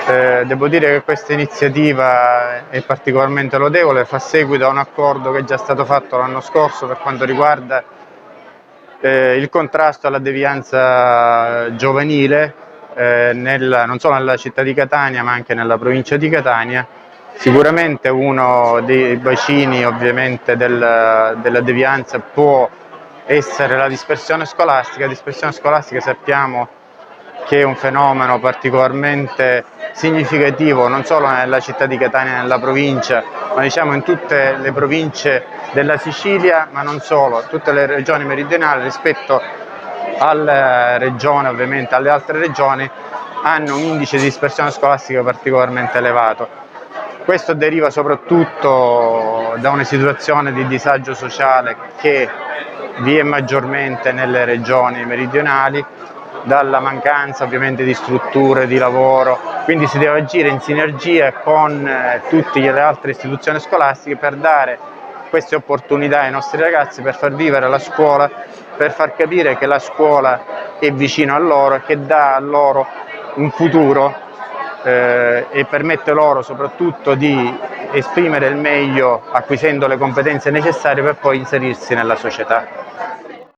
Devo dire che questa iniziativa è particolarmente lodevole, fa seguito a un accordo che è già stato fatto l'anno scorso per quanto riguarda il contrasto alla devianza giovanile, non solo nella città di Catania ma anche nella provincia di Catania. Sicuramente uno dei bacini ovviamente della devianza può essere la dispersione scolastica. Dispersione scolastica sappiamo che è un fenomeno particolarmente significativo non solo nella città di Catania e nella provincia, ma diciamo in tutte le province della Sicilia, ma non solo, tutte le regioni meridionali rispetto alla regione, ovviamente alle altre regioni, hanno un indice di dispersione scolastica particolarmente elevato. Questo deriva soprattutto da una situazione di disagio sociale che vi è maggiormente nelle regioni meridionali, dalla mancanza ovviamente di strutture di lavoro, quindi si deve agire in sinergia con tutte le altre istituzioni scolastiche per dare queste opportunità ai nostri ragazzi, per far vivere la scuola, per far capire che la scuola è vicino a loro e che dà a loro un futuro e permette loro soprattutto di esprimere il meglio acquisendo le competenze necessarie per poi inserirsi nella società.